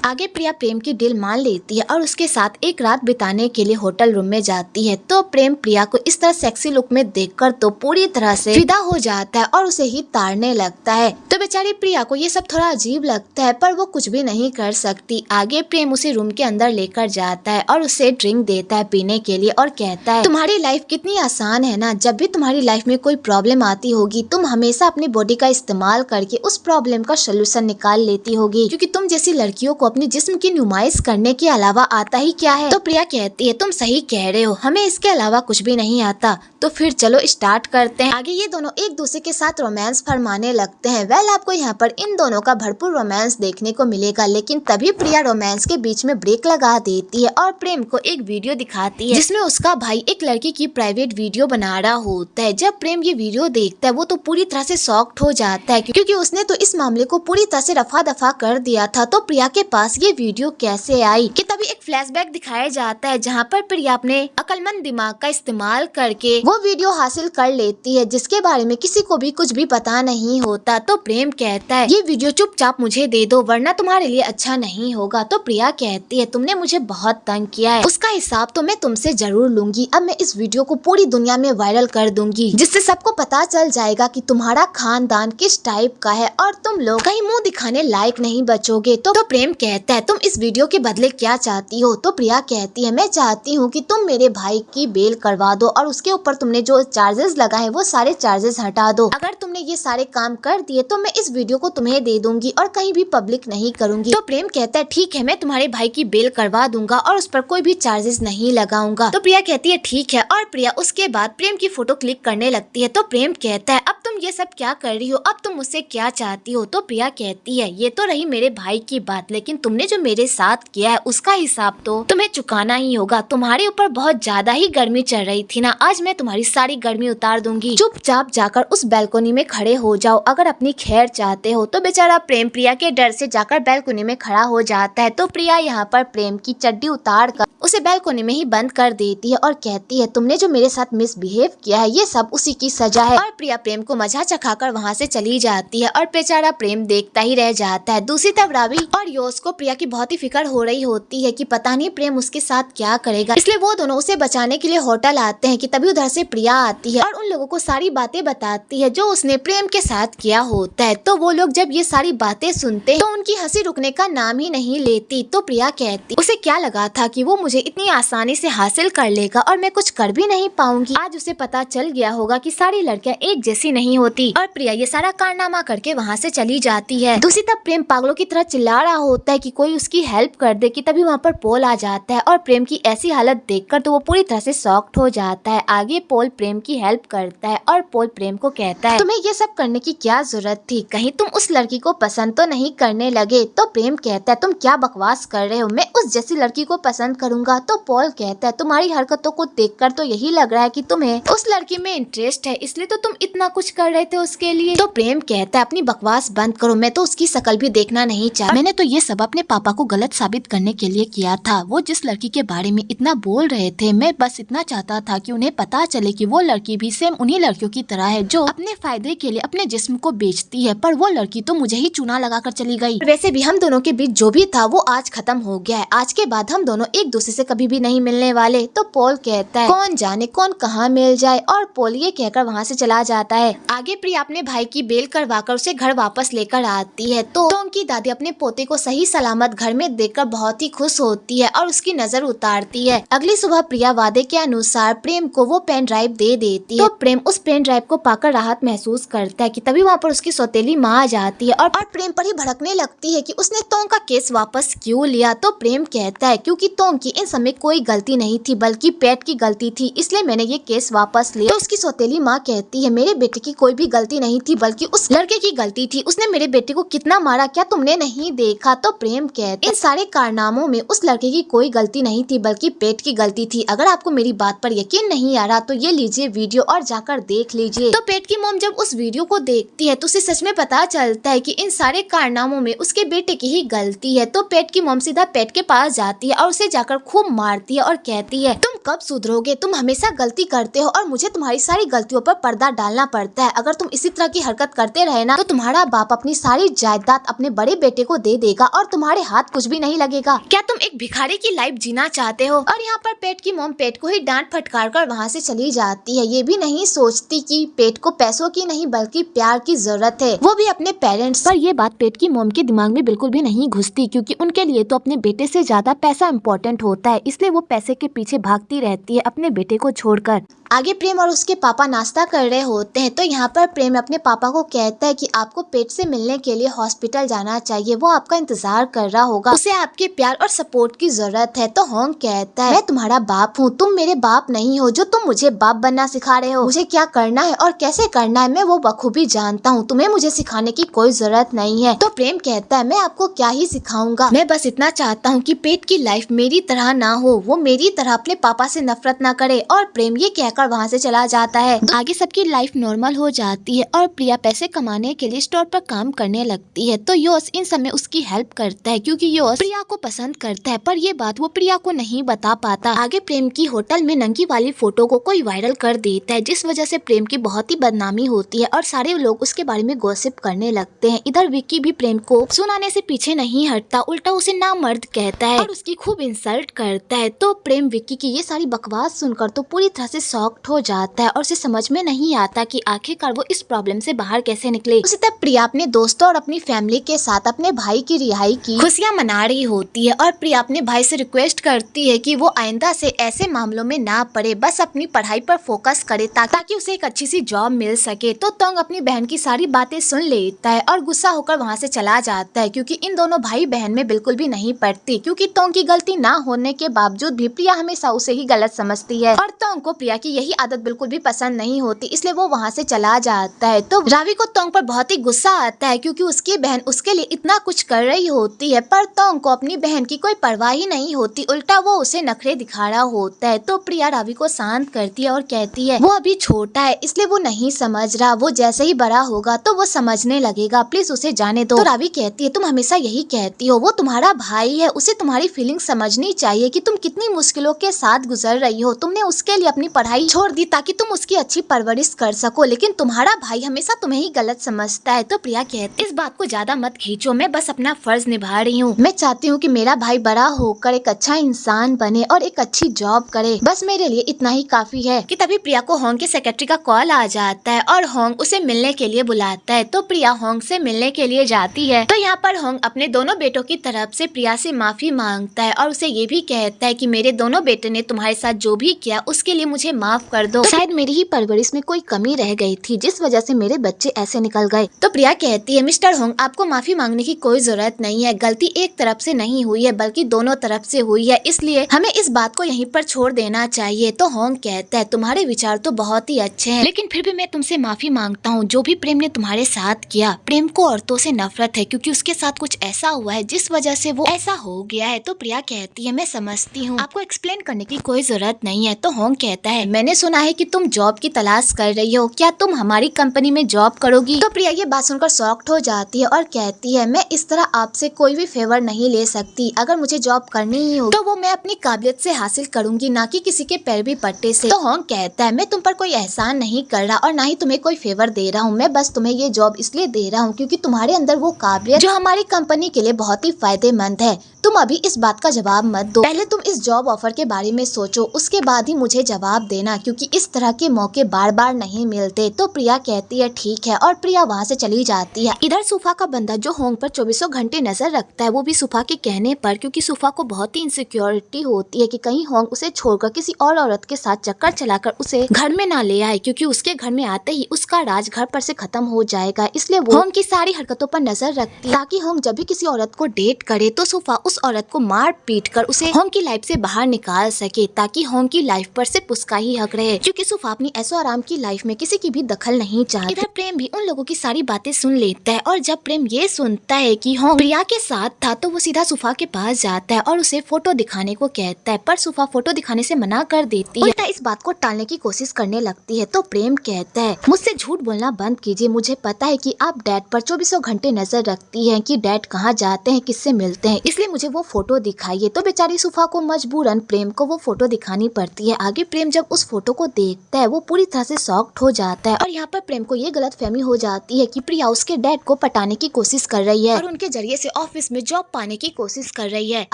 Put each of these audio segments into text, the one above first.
आगे प्रिया प्रेम की डील मान लेती है और उसके साथ एक रात बिताने के लिए होटल रूम में जाती है। तो प्रेम प्रिया को इस तरह सेक्सी लुक में देखकर तो पूरी तरह से फिदा हो जाता है और उसे ही ताड़ने लगता है। तो बेचारी प्रिया को ये सब थोड़ा अजीब लगता है, पर वो कुछ भी नहीं कर सकती। आगे प्रेम उसे रूम के अंदर लेकर जाता है और उसे ड्रिंक देता है पीने के लिए और कहता है, तुम्हारी लाइफ कितनी आसान है ना। जब भी तुम्हारी लाइफ में कोई प्रॉब्लम आती होगी, तुम हमेशा अपनी बॉडी का इस्तेमाल करके उस प्रॉब्लम का सोल्यूशन निकाल लेती होगी, क्योंकि तुम जैसी लड़कियों को अपने जिस्म की नुमाइश करने के अलावा आता ही क्या है। तो प्रिया कहती है, तुम सही कह रहे हो, हमें इसके अलावा कुछ भी नहीं आता। तो फिर चलो स्टार्ट करते हैं। आगे ये दोनों एक दूसरे के साथ रोमांस फरमाने लगते हैं। वेल, आपको यहाँ पर इन दोनों का भरपूर रोमांस देखने को मिलेगा, लेकिन तभी प्रिया रोमांस के बीच में ब्रेक लगा देती है और प्रेम को एक वीडियो दिखाती है जिसमें उसका भाई एक लड़की की प्राइवेट वीडियो बना रहा होता है। जब प्रेम ये वीडियो देखता है, वो तो पूरी तरह से शॉक्ड हो जाता है, क्योंकि उसने तो इस मामले को पूरी तरह से रफा दफा कर दिया था। तो प्रिया के पास ये वीडियो कैसे आई कि तभी एक फ्लैशबैक दिखाया जाता है, जहाँ पर प्रिया अपने अक्लमंद दिमाग का इस्तेमाल करके वो वीडियो हासिल कर लेती है, जिसके बारे में किसी को भी कुछ भी पता नहीं होता। तो प्रेम कहता है, ये वीडियो चुपचाप मुझे दे दो, वरना तुम्हारे लिए अच्छा नहीं होगा। तो प्रिया कहती है, तुमने मुझे बहुत तंग किया है, उसका हिसाब तो मैं तुमसे जरूर लूंगी। अब मैं इस वीडियो को पूरी दुनिया में वायरल कर दूंगी, जिससे सबको पता चल जाएगा कि तुम्हारा खानदान किस टाइप का है और तुम लोग कहीं मुंह दिखाने लायक नहीं बचोगे। तो प्रेम कहता है, तुम इस वीडियो के बदले क्या चाहती हो। तो प्रिया कहती है, मैं चाहती हूँ कि तुम मेरे भाई की बेल करवा दो और उसके ऊपर तुमने जो चार्जेस लगाए हैं वो सारे चार्जेस हटा दो। अगर तुमने ये सारे काम कर दिए तो मैं इस वीडियो को तुम्हें दे दूंगी और कहीं भी पब्लिक नहीं करूंगी। तो प्रेम कहता है, ठीक है, मैं तुम्हारे भाई की बेल करवा दूंगा और उस पर कोई भी चार्जेस नहीं लगाऊंगा। तो प्रिया कहती है, ठीक है, और प्रिया उसके बाद प्रेम की फोटो क्लिक करने लगती है। तो प्रेम कहता है, अब तुम ये सब क्या कर रही हो, अब तुम मुझसे क्या चाहती हो। तो प्रिया कहती है, ये तो रही मेरे भाई की बात, लेकिन तुमने जो मेरे साथ किया है उसका हिसाब तो तुम्हें चुकाना ही होगा। तुम्हारे ऊपर बहुत ज्यादा ही गर्मी चल रही थी ना, आज मैं तुम्हारी सारी गर्मी उतार दूंगी। चुपचाप जाकर उस बैल्कोनी में खड़े हो जाओ अगर अपनी खैर चाहते हो। तो बेचारा प्रेम प्रिया के डर से जाकर बैल्कोनी में खड़ा हो जाता है। तो प्रिया यहाँ पर प्रेम की चड्डी उतार कर उसे बैल्कोनी में ही बंद कर देती है और कहती है, तुमने जो मेरे साथ मिसबिहेव किया है ये सब उसी की सजा है। और प्रिया प्रेम को मजा चखाकर वहाँ से चली जाती है और बेचारा प्रेम देखता ही रह जाता है। दूसरी तरफ रावी और योश को प्रिया की बहुत ही फिक्र हो रही होती है कि पता नहीं प्रेम उसके साथ क्या करेगा, इसलिए वो दोनों उसे बचाने के लिए होटल आते हैं कि तभी उधर से प्रिया आती है और उन लोगों को सारी बातें बताती है जो उसने प्रेम के साथ किया होता है। तो वो लोग जब ये सारी बातें सुनते हैं तो उनकी हंसी रुकने का नाम ही नहीं लेती। तो प्रिया कहती, उसे क्या लगा था कि वो मुझे इतनी आसानी से हासिल कर लेगा और मैं कुछ कर भी नहीं पाऊंगी। आज उसे पता चल गया होगा कि सारी लड़कियां एक जैसी नहीं होती। और प्रिया ये सारा कारनामा करके वहाँ से चली जाती है। दूसरी तरफ प्रेम पागलों की तरह चिल्ला रहा होता है कि कोई उसकी हेल्प कर दे कि तभी वहाँ पर पोल आ जाता है और प्रेम की ऐसी हालत देखकर तो वो पूरी तरह से शॉक्ड हो जाता है। आगे पोल प्रेम की हेल्प करता है और पोल प्रेम को कहता है, तुम्हें ये सब करने की क्या जरूरत थी, कहीं तुम उस लड़की को पसंद तो नहीं करने लगे। तो प्रेम कहता है, तुम क्या बकवास कर रहे हो, मैं उस जैसी लड़की को पसंद करूंगा। तो पोल कहता है, तुम्हारी हरकतों को देखकर तो यही लग रहा है कि तुम्हें उस लड़की में इंटरेस्ट है, इसलिए तो तुम इतना कुछ कर रहे थे उसके लिए। तो प्रेम कहता है, अपनी बकवास बंद करो, मैं तो उसकी शकल भी देखना नहीं चाहता। मैंने तो ये सब अपने पापा को गलत साबित करने के लिए किया था। वो जिस लड़की के बारे में इतना बोल रहे थे, मैं बस इतना चाहता था कि उन्हें पता चले कि वो लड़की भी सेम उन्हीं लड़कियों की तरह है जो अपने फायदे के लिए अपने जिस्म को बेचती है। पर वो लड़की तो मुझे ही चूना लगाकर चली गई। वैसे भी हम दोनों के बीच जो भी था वो आज खत्म हो गया है, आज के बाद हम दोनों एक दूसरे से कभी भी नहीं मिलने वाले। तो पोल कहता है, कौन जाने कौन कहाँ मिल जाए, और पोल ये कहकर वहाँ से चला जाता है। आगे प्रिया अपने भाई की बेल करवाकर उसे घर वापस लेकर आती है। तो उनकी दादी अपने पोते को सही सलामत घर में देखकर बहुत ही खुश होती है और उसकी नजर उतारती है। अगली सुबह प्रिया वादे के अनुसार प्रेम को वो पेन ड्राइव दे देती है। तो प्रेम उस पेन ड्राइव को पाकर राहत महसूस करता है कि तभी वहाँ पर उसकी सौतेली माँ आ जाती है और प्रेम पर ही भड़कने लगती है कि उसने तोंग का केस वापस क्यों लिया। तो प्रेम कहता है, क्योंकि तोंग की इन समय कोई गलती नहीं थी बल्कि पेट की गलती थी, इसलिए मैंने ये केस वापस लिया। तो उसकी सौतेली माँ कहती है, मेरे बेटे की कोई भी गलती नहीं थी बल्कि उस लड़के की गलती थी, उसने मेरे बेटे को कितना मारा, क्या तुमने नहीं देखा। तो प्रेम कहता है, इन सारे कारनामों में उस लड़के की कोई गलती नहीं थी बल्कि पेट की गलती थी। अगर आपको मेरी बात पर यकीन नहीं आ रहा तो ये लीजिए वीडियो और जाकर देख लीजिए। तो पेट की मॉम जब उस वीडियो को देखती है तो उसे सच में पता चलता है कि इन सारे कारनामों में उसके बेटे की ही गलती है। तो पेट की मॉम सीधा पेट के पास जाती है और उसे जाकर खूब मारती है और कहती है, तुम कब सुधरोगे, तुम हमेशा गलती करते हो और मुझे तुम्हारी सारी गलतियों पर पर्दा डालना पड़ता है। अगर तुम इसी तरह की हरकत करते रहे ना तो तुम्हारा बाप अपनी सारी जायदाद अपने बड़े बेटे को दे देगा और तुम्हारे हाथ कुछ भी नहीं लगेगा। क्या तुम एक भिखारी की लाइफ जीना चाहते हो? और यहाँ पर पेट की मॉम पेट को ही डांट फटकार कर वहाँ से चली जाती है। ये भी नहीं सोचती कि पेट को पैसों की नहीं बल्कि प्यार की जरूरत है, वो भी अपने पेरेंट्स। पर ये बात पेट की मॉम के दिमाग में बिल्कुल भी नहीं घुसती, क्योंकि उनके लिए तो अपने बेटे से ज्यादा पैसा इम्पोर्टेंट होता है, इसलिए वो पैसे के पीछे भागती रहती है अपने बेटे को छोड़कर। आगे प्रेम और उसके पापा नाश्ता कर रहे होते हैं, तो यहाँ पर प्रेम अपने पापा को कहता है कि आपको पेट से मिलने के लिए हॉस्पिटल जाना चाहिए, वो आपका इंतजार कर रहा होगा, उसे आपके प्यार और सपोर्ट की जरूरत है। तो होंग कहता है मैं तुम्हारा बाप हूँ, तुम मेरे बाप नहीं हो जो तुम मुझे बाप बनना सिखा रहे हो। मुझे क्या करना है और कैसे करना है मैं वो बखूबी जानता हूँ, तुम्हें मुझे सिखाने की कोई जरूरत नहीं है। तो प्रेम कहता है मैं आपको क्या ही सिखाऊंगा, मैं बस इतना चाहता हूँ कि पेट की लाइफ मेरी तरह ना हो, वो मेरी तरह अपने पापा से नफरत ना करे। और प्रेम ये कहकर वहाँ से चला जाता है। आगे सबकी लाइफ नॉर्मल हो जाती है और प्रिया पैसे कमाने के लिए स्टोर पर काम करने लगती है। तो योश इन समय उसकी हेल्प करता है, क्योंकि योश प्रिया को पसंद करता है, पर ये बात वो प्रिया को नहीं बता पाता। आगे प्रेम की होटल में नंगी वाली फोटो को कोई वायरल कर देता है, जिस वजह से प्रेम की बहुत ही बदनामी होती है और सारे लोग उसके बारे में गॉसिप करने लगते हैं। इधर विक्की भी प्रेम को सुनाने से पीछे नहीं हटता, उल्टा उसे नामर्द कहता है और उसकी खूब इंसल्ट करता है। तो प्रेम विक्की की ये सारी बकवास सुनकर तो पूरी तरह से शॉक्ड हो जाता है और उसे समझ में नहीं आता कि आखिरकार वो इस प्रॉब्लम से बाहर कैसे निकले। उसी तरह प्रिया अपने दोस्तों और अपनी फैमिली के साथ अपने भाई की रिहाई की खुशियां मना रही होती है और प्रिया अपने भाई से रिक्वेस्ट करती है कि वो आइंदा से ऐसे मामलों में ना पड़े, बस अपनी पढ़ाई पर फोकस करे ताकि उसे एक अच्छी सी जॉब मिल सके। तो तोंग अपनी बहन की सारी बातें सुन लेता है और गुस्सा होकर वहाँ से चला जाता है, क्योंकि इन दोनों भाई बहन में बिल्कुल भी नहीं पड़ती, क्योंकि तोंग की गलती ना होने के बावजूद भी प्रिया हमेशा उसे ही गलत समझती है और तोंग को प्रिया की यही आदत बिल्कुल भी पसंद नहीं होती, इसलिए वो वहाँ से चला जाता है। तो रावी को तोंग पर बहुत ही गुस्सा आता है, क्योंकि उसकी बहन उसके लिए इतना कुछ कर रही होती है, पर तोंग को अपनी बहन की कोई परवाह ही नहीं होती, उल्टा वो उसे नखरे दिखा रहा होता है। तो प्रिया रावी को शांत करती है और कहती है वो अभी छोटा है इसलिए वो नहीं समझ रहा, वो जैसे ही बड़ा होगा तो वो समझने लगेगा, प्लीज उसे जाने दो। तो रावी कहती है तुम हमेशा यही कहती हो, वो तुम्हारा भाई है, उसे तुम्हारी फीलिंग समझनी चाहिए कि तुम कितनी मुश्किलों के साथ गुजर रही हो, तुमने उसके लिए अपनी पढ़ाई छोड़ दी ताकि तुम उसकी अच्छी परवरिश कर सको, लेकिन तुम्हारा भाई हमेशा तुम्हें ही गलत समझता है। तो प्रिया कहती है इस बात को ज्यादा मत खींचो, मैं बस अपना फर्ज निभा रही हूँ, मैं चाहती हूँ कि मेरा भाई बड़ा होकर एक अच्छा इंसान बने और एक अच्छी जॉब करे, बस मेरे लिए इतना ही काफी है। कि तभी प्रिया को होंग के सेक्रेटरी का कॉल आ जाता है और होंग उसे मिलने के लिए बुलाता है। तो प्रिया होंग से मिलने के लिए जाती है। तो यहाँ पर होंग अपने दोनों बेटों की तरफ से प्रिया से माफी मांगता है और उसे ये भी कहता है कि मेरे दोनों बेटे ने तुम्हारे साथ जो भी किया उसके लिए मुझे माफ कर दो, शायद मेरी ही परवरिश में कोई कमी रह गई थी जिस वजह से मेरे बच्चे ऐसे निकल गए। तो प्रिया कहती है मिस्टर होंग आपको माफी मांगने की कोई जरूरत नहीं है, गलती एक तरफ से नहीं हुई है बल्कि दोनों तरफ से हुई है, इसलिए हमें इस बात को यहीं पर छोड़ देना चाहिए। तो होंग कहता है तुम्हारे विचार तो बहुत ही अच्छे हैं, लेकिन फिर भी मैं तुमसे माफी मांगता हूँ, जो भी प्रेम ने तुम्हारे साथ किया, प्रेम को औरतों से नफरत है क्योंकि उसके साथ कुछ ऐसा हुआ है जिस वजह से वो ऐसा हो गया है। तो प्रिया कहती है मैं समझती हूँ, आपको एक्सप्लेन करने की कोई जरूरत नहीं है। तो होंग कहता है मैंने सुना है कि तुम जॉब की तलाश कर रही हो, क्या तुम हमारी कंपनी में जॉब करोगी? तो प्रिया ये बात सुनकर शॉक्ड हो जाती है और कहती है मैं इस तरह आपसे कोई भी फेवर नहीं ले सकती, अगर मुझे जॉब करनी ही हो तो वो मैं अपनी काबिलियत से हासिल करूंगी, ना कि किसी के पैरवी पट्टे से। तो होंग कहता है मैं तुम पर कोई एहसान नहीं कर रहा और ना ही तुम्हें कोई फेवर दे रहा हूँ, मैं बस तुम्हें ये जॉब इसलिए दे रहा हूँ क्योंकि तुम्हारे अंदर वो काबिलियत जो हमारी कंपनी के लिए बहुत ही फायदेमंद है। तुम अभी इस बात का जवाब मत दो, पहले तुम इस जॉब ऑफर के बारे में सोचो, उसके बाद ही मुझे जवाब देना, क्योंकि इस तरह के मौके बार बार नहीं मिलते। तो प्रिया कहती है ठीक है और प्रिया वहाँ से चली जाती है। इधर सुफा का बंदा जो होंग पर 24 घंटे नजर रखता है, वो भी सुफा के कहने पर, क्योंकि सुफा को बहुत ही इनसिक्योरिटी होती है कि कहीं होंग उसे छोड़कर किसी और औरत के साथ चक्कर चलाकर उसे घर में ना ले आए, क्योंकि उसके घर में आते ही उसका राज घर पर से खत्म हो जाएगा, इसलिए वो होंग की सारी हरकतों पर नजर रखती है ताकि होंग जब भी किसी औरत को डेट करे तो सुफा उस औरत को मार पीट कर उसे होंग की लाइफ से बाहर निकाल सके, ताकि होंग की लाइफ पर सिर्फ उसका ही हक रहे, क्योंकि सुफा अपनी ऐशो आराम की लाइफ में किसी की भी दखल नहीं चाहती। इधर प्रेम भी उन लोगों की सारी बातें सुन लेता है और जब प्रेम ये सुनता है कि होंग प्रिया के साथ था तो वो सीधा सुफा के पास जाता है और उसे फोटो दिखाने को कहता है, पर सुफा फोटो दिखाने से मना कर देती है, उल्टा इस बात को टालने की कोशिश करने लगती है। तो प्रेम कहता है मुझसे झूठ बोलना बंद कीजिए, मुझे पता है कि आप डैड पर 24 घंटे नजर रखती हैं कि डैड कहाँ जाते हैं, किससे मिलते हैं, इसलिए मुझे मुझे वो फोटो दिखाइए। तो बेचारी सुफा को मजबूरन प्रेम को वो फोटो दिखानी पड़ती है। आगे प्रेम जब उस फोटो को देखता है वो पूरी तरह से शॉक्ड हो जाता है और यहाँ पर प्रेम को ये गलतफहमी हो जाती है कि प्रिया उसके डैड को पटाने की कोशिश कर रही है और उनके जरिए से ऑफिस में जॉब पाने की कोशिश कर रही है।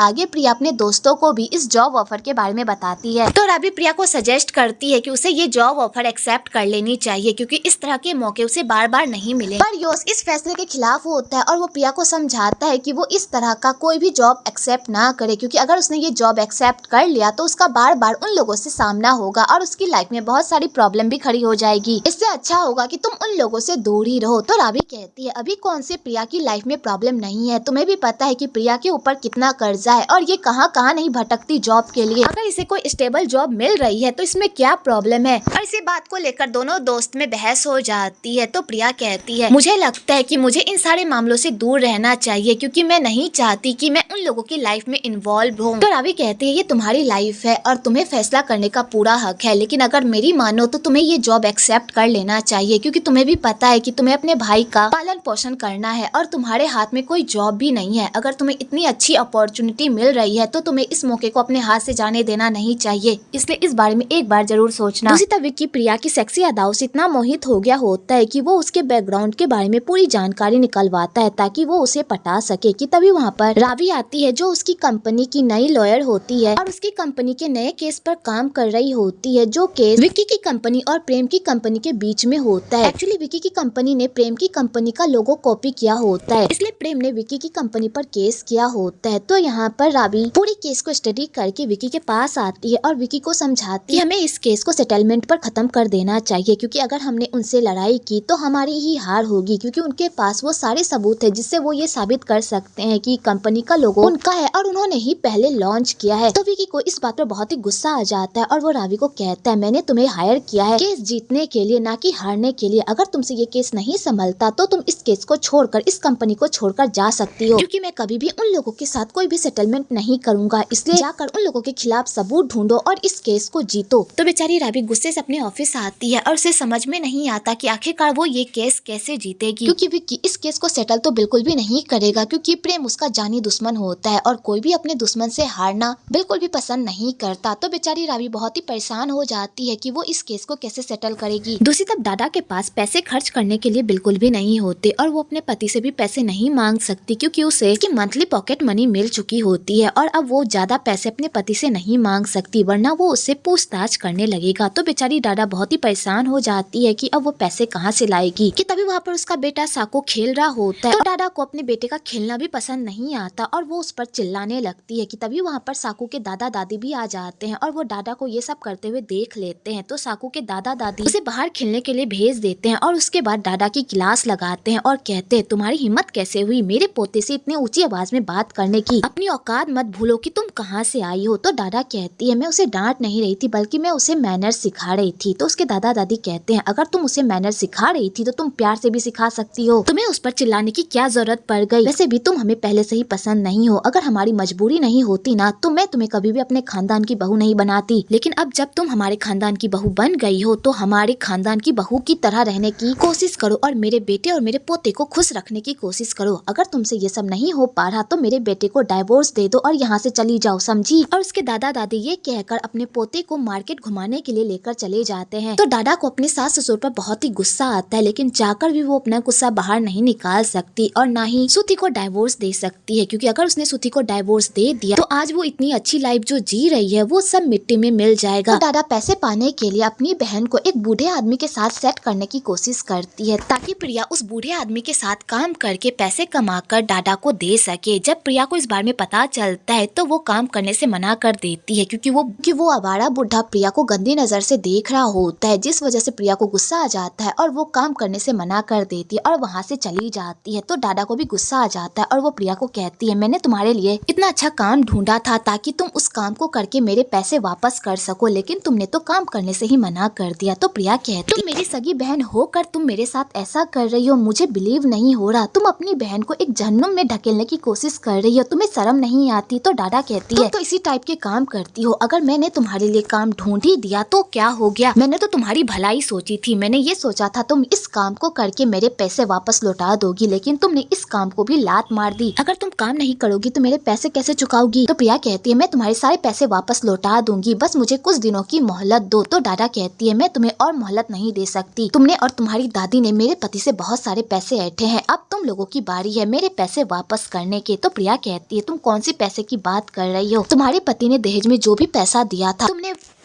आगे प्रिया अपने दोस्तों को भी इस जॉब ऑफर के बारे में बताती है तो राबी प्रिया को सजेस्ट करती है कि उसे ये जॉब ऑफर एक्सेप्ट कर लेनी चाहिए क्योंकि इस तरह के मौके उसे बार बार नहीं मिले। पर योश इस फैसले के खिलाफ होता है और वो प्रिया को समझाता है कि वो इस तरह का कोई भी जॉब एक्सेप्ट ना करे क्योंकि अगर उसने ये जॉब एक्सेप्ट कर लिया तो उसका बार बार उन लोगों से सामना होगा और उसकी लाइफ में बहुत सारी प्रॉब्लम भी खड़ी हो जाएगी। इससे अच्छा होगा कि तुम उन लोगों से दूर ही रहो। तो राबी कहती है अभी कौन से प्रिया की लाइफ में प्रॉब्लम नहीं है, तुम्हें भी पता है कि प्रिया के ऊपर कितना कर्जा है और ये कहाँ कहाँ नहीं भटकती जॉब के लिए। अगर इसे कोई स्टेबल जॉब मिल रही है तो इसमें क्या प्रॉब्लम है। और इसी बात को लेकर दोनों दोस्त में बहस हो जाती है। तो प्रिया कहती है मुझे लगता है कि मुझे इन सारे मामलों से दूर रहना चाहिए क्योंकि मैं नहीं चाहती कि मैं उन लोगों की लाइफ में इन्वॉल्व हूँ। तो राबी कहती है ये तुम्हारी लाइफ है और तुम्हें फैसला करने का पूरा हक है, लेकिन अगर मेरी मानो तो तुम्हें ये जॉब एक्सेप्ट कर लेना चाहिए क्योंकि तुम्हें भी पता है कि तुम्हें अपने भाई का पालन पोषण करना है और तुम्हारे हाथ में कोई जॉब भी नहीं है। अगर तुम्हें इतनी अच्छी अपॉर्चुनिटी मिल रही है तो तुम्हें इस मौके को अपने हाथ से जाने देना नहीं चाहिए, इसलिए इस बारे में एक बार जरूर सोचना। दूसरी तरफ विक्की प्रिया की सेक्सी अदाओं से इतना मोहित हो गया होता है कि वो उसके बैकग्राउंड के बारे में पूरी जानकारी निकलवाता है ताकि वो उसे पटा सके कि तभी वहाँ पर रावी आती है जो उसकी कंपनी की नई लॉयर होती है और उसकी कंपनी के नए केस पर काम कर रही होती है जो केस विक्की की कंपनी और प्रेम की कंपनी के बीच में होता है। एक्चुअली विक्की की कंपनी ने प्रेम की कंपनी का लोगो कॉपी किया होता है, इसलिए प्रेम ने विक्की की कंपनी पर केस किया होता है। तो यहाँ पर रावी पूरी केस को स्टडी करके विक्की के पास आती है और विक्की को समझाती है हमें इस केस को सेटलमेंट पर खत्म कर देना चाहिए क्योंकि अगर हमने उनसे लड़ाई की तो हमारी ही हार होगी क्योंकि उनके पास वो सारे सबूत है जिससे वो ये साबित कर सकते हैं कि कंपनी का लोगो उनका है और उन्होंने ही पहले लॉन्च किया है। तो विक्की को इस बात पर बहुत ही गुस्सा आ जाता है और वो रावी को कहता है मैंने तुम्हें हायर किया है केस जीतने के लिए ना कि हारने के लिए। अगर तुमसे ये केस नहीं संभलता तो तुम इस केस को छोड़कर इस कंपनी को छोड़कर जा सकती हो क्योंकि मैं कभी भी उन लोगों के साथ कोई भी सेटलमेंट नहीं करूंगा, इसलिए जाकर उन लोगों के खिलाफ सबूत ढूंढो और इस केस को जीतो। तो बेचारी रावी गुस्से से अपने ऑफिस आती है और उसे समझ में नहीं आता कि आखिरकार वो ये केस कैसे जीतेगी क्योंकि विक्की इस केस को सेटल तो बिल्कुल भी नहीं करेगा क्योंकि प्रेम उसका जानी दुश्मन होता है और कोई भी अपने दुश्मन से हारना बिल्कुल भी पसंद नहीं करता। तो बेचारी रावी बहुत ही परेशान हो जाती है कि वो इस केस को कैसे सेटल करेगी। दूसरी तरफ दादा के पास पैसे खर्च करने के लिए बिल्कुल भी नहीं होते और वो अपने पति से भी पैसे नहीं मांग सकती क्योंकि उसे उसकी मंथली पॉकेट मनी मिल चुकी होती है और अब वो ज्यादा पैसे अपने पति से नहीं मांग सकती वरना वो उससे पूछताछ करने लगेगा। तो बेचारी दादा बहुत ही परेशान हो जाती है कि अब वो पैसे कहाँ से लाएगी कि तभी वहाँ पर उसका बेटा साको खेल रहा होता है। तो दादा को अपने बेटे का खेलना भी पसंद नहीं आता और वो उस पर चिल्लाने लगती है कि तभी वहाँ पर साकू के दादा दादी भी आ जाते हैं और वो दादा को ये सब करते हुए देख लेते हैं। तो साकू के दादा दादी उसे बाहर खेलने के लिए भेज देते हैं और उसके बाद दादा की क्लास लगाते हैं और कहते हैं तुम्हारी हिम्मत कैसे हुई मेरे पोते से इतनी ऊंची आवाज में बात करने की, अपनी औकात मत भूलो कि तुम कहाँ से आई हो। तो दादा कहती है मैं उसे डांट नहीं रही थी बल्कि मैं उसे मैनर्स सिखा रही थी। तो उसके दादा दादी कहते हैं अगर तुम उसे मैनर्स सिखा रही थी तो तुम प्यार से भी सिखा सकती हो, तुम्हें उस पर चिल्लाने की क्या जरूरत पड़ गई। वैसे भी तुम हमें पहले से ही पसंद नहीं हो, अगर हमारी मजबूरी नहीं होती ना तो मैं तुम्हें कभी भी अपने खानदान की बहू नहीं बनाती, लेकिन अब जब तुम हमारे खानदान की बहू बन गई हो तो हमारे खानदान की बहू की तरह रहने की कोशिश करो और मेरे बेटे और मेरे पोते को खुश रखने की कोशिश करो। अगर तुमसे ये सब नहीं हो पा रहा तो मेरे बेटे को डाइवोर्स दे दो और यहाँ से चली जाओ, समझी। और उसके दादा दादी ये कहकर अपने पोते को मार्केट घुमाने के लिए लेकर चले जाते हैं। तो दादा को अपने सास ससुर पर बहुत ही गुस्सा आता है लेकिन जाकर भी वो अपना गुस्सा बाहर नहीं निकाल सकती और ना ही श्रुति को डाइवोर्स दे सकती है क्योंकि अगर उसने श्रुति को डाइवोर्स दे दिया तो आज वो इतनी अच्छी लाइफ जो जी रही है वो सब मिट्टी में मिल जाएगा। तो दादा पैसे पाने के लिए अपनी बहन को एक बूढ़े आदमी के साथ सेट करने की कोशिश करती है ताकि प्रिया उस बूढ़े आदमी के साथ काम करके पैसे कमाकर दादा को दे सके। जब प्रिया को इस बारे में पता चलता है तो वो काम करने से मना कर देती है क्योंकि वो आवारा बुढ़ा प्रिया को गंदी नजर से देख रहा होता है, जिस वजह से प्रिया को गुस्सा आ जाता है और वो काम करने से मना कर देती है और वहाँ से चली जाती है। तो दादा को भी गुस्सा आ जाता है और वो प्रिया को कहती है मैंने तुम्हारे लिए इतना अच्छा काम ढूंढा था ताकि तुम उस काम को करके मेरे पैसे वापस कर सको, लेकिन तुमने तो काम करने से ही मना कर दिया। तो प्रिया कहती तुम मेरी सगी बहन होकर तुम मेरे साथ ऐसा कर रही हो, मुझे बिलीव नहीं हो रहा। तुम अपनी बहन को एक जहन्नुम में ढकेलने की कोशिश कर रही हो, तुम्हें शर्म नहीं आती। तो दादा कहती है तो इसी टाइप के काम करती हो, अगर मैंने तुम्हारे लिए काम ढूंढ ही दिया तो क्या हो गया, मैंने तो तुम्हारी भलाई सोची थी। मैंने ये सोचा था तुम इस काम को करके मेरे पैसे वापस लौटा दोगी, लेकिन तुमने इस काम को भी लात मार दी। अगर तुम काम नहीं करोगी होगी तो मेरे पैसे कैसे चुकाओगी? तो प्रिया कहती है मैं तुम्हारे सारे पैसे वापस लौटा दूंगी, बस मुझे कुछ दिनों की मोहलत दो। तो डाडा कहती है मैं तुम्हें और मोहलत नहीं दे सकती, तुमने और तुम्हारी दादी ने मेरे पति से बहुत सारे पैसे ऐंठे हैं, अब तुम लोगों की बारी है मेरे पैसे वापस करने के। तो प्रिया कहती है तुम कौन सी पैसे की बात कर रही हो? तुम्हारे पति ने दहेज में जो भी पैसा दिया था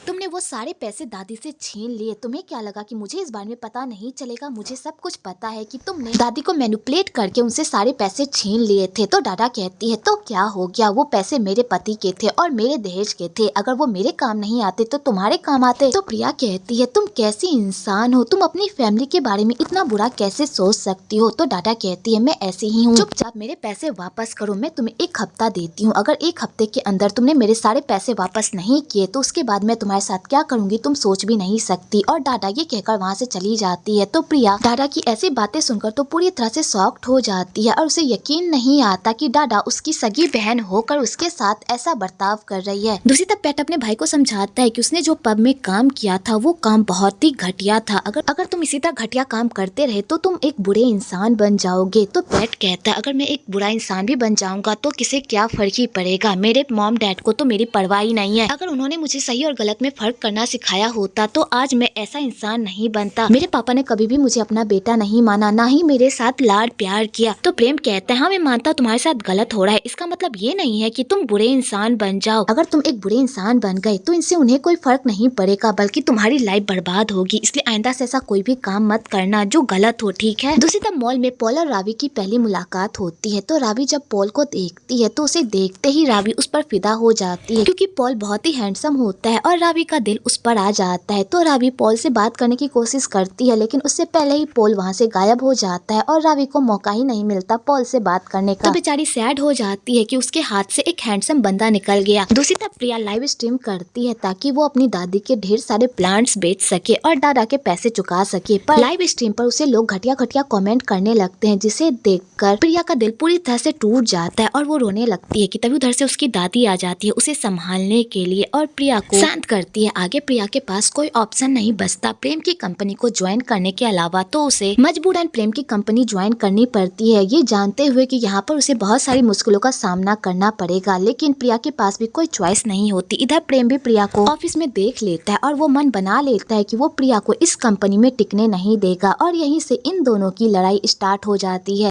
तुमने वो सारे पैसे दादी से छीन लिए। तुम्हें क्या लगा कि मुझे इस बारे में पता नहीं चलेगा? मुझे सब कुछ पता है कि तुमने दादी को मैनिपुलेट करके उनसे सारे पैसे छीन लिए थे। तो डाडा कहती है तो क्या हो गया, वो पैसे मेरे पति के थे और मेरे दहेज के थे, अगर वो मेरे काम नहीं आते तो तुम्हारे काम आते। तो प्रिया कहती है तुम कैसी इंसान हो, तुम अपनी फैमिली के बारे में इतना बुरा कैसे सोच सकती हो? तो डाडा कहती है मैं ऐसी ही हूँ, चुपचाप मेरे पैसे वापस करो, मैं तुम्हें 1 हफ्ता देती हूँ, अगर 1 हफ्ते के अंदर तुमने मेरे सारे पैसे वापस नहीं किए तो उसके बाद मैं तुम्हारे साथ क्या करूंगी तुम सोच भी नहीं सकती। और डाडा ये कहकर वहाँ से चली जाती है। तो प्रिया डाडा की ऐसी बातें सुनकर तो पूरी तरह से शॉक्ड हो जाती है और उसे यकीन नहीं आता कि डाडा उसकी सगी बहन होकर उसके साथ ऐसा बर्ताव कर रही है। दूसरी तरफ पैट अपने भाई को समझाता है कि उसने जो पब में काम किया था वो काम बहुत ही घटिया था, अगर तुम इसी तरह घटिया काम करते रहे तो तुम एक बुरे इंसान बन जाओगे। तो पैट कहता है अगर मैं एक बुरा इंसान भी बन जाऊंगा तो किसे क्या फर्क ही पड़ेगा, मेरे मॉम डैड को तो मेरी परवाह ही नहीं है, अगर उन्होंने मुझे सही और गलत में फर्क करना सिखाया होता तो आज मैं ऐसा इंसान नहीं बनता। मेरे पापा ने कभी भी मुझे अपना बेटा नहीं माना, ना ही मेरे साथ लाड प्यार किया। तो प्रेम कहता है हाँ मैं मानता हूँ तुम्हारे साथ गलत हो रहा है, इसका मतलब ये नहीं है कि तुम बुरे इंसान बन जाओ, अगर तुम एक बुरे इंसान बन गए तो इनसे उन्हें कोई फर्क नहीं पड़ेगा बल्कि तुम्हारी लाइफ बर्बाद होगी, इसलिए आइंदा से ऐसा कोई भी काम मत करना जो गलत हो, ठीक है? दूसरी तरफ मॉल में पॉल और रावी की पहली मुलाकात होती है। तो रावी जब पॉल को देखती है तो उसे देखते ही रावी उस पर फिदा हो जाती है क्योंकि पॉल बहुत ही हैंडसम होता है और रावी का दिल उस पर आ जाता है। तो रावी पॉल से बात करने की कोशिश करती है लेकिन उससे पहले ही पॉल वहाँ से गायब हो जाता है और रावी को मौका ही नहीं मिलता पॉल से बात करने का। तो बेचारी सैड हो जाती है कि उसके हाथ से एक हैंडसम बंदा निकल गया। दूसरी तरफ प्रिया लाइव स्ट्रीम करती है ताकि वो अपनी दादी के ढेर सारे प्लांट्स बेच सके और डाडा के पैसे चुका सके, पर लाइव स्ट्रीम पर उसे लोग घटिया घटिया कमेंट करने लगते हैं जिसे देखकर प्रिया का दिल पूरी तरह से टूट जाता है और वो रोने लगती है कि तभी उधर से उसकी दादी आ जाती है उसे संभालने के लिए और प्रिया को शांत करती है। आगे प्रिया के पास कोई ऑप्शन नहीं बचता प्रेम की कंपनी को ज्वाइन करने के अलावा, तो उसे मजबूरन प्रेम की कंपनी ज्वाइन करनी पड़ती है, ये जानते हुए कि यहाँ पर उसे बहुत सारी मुश्किलों का सामना करना पड़ेगा। लेकिन प्रिया के पास भी कोई चॉइस नहीं होती। इधर प्रेम भी प्रिया को ऑफिस में देख लेता है और वो मन बना लेता है कि वो प्रिया को इस कंपनी में टिकने नहीं देगा और यहीं से इन दोनों की लड़ाई स्टार्ट हो जाती है।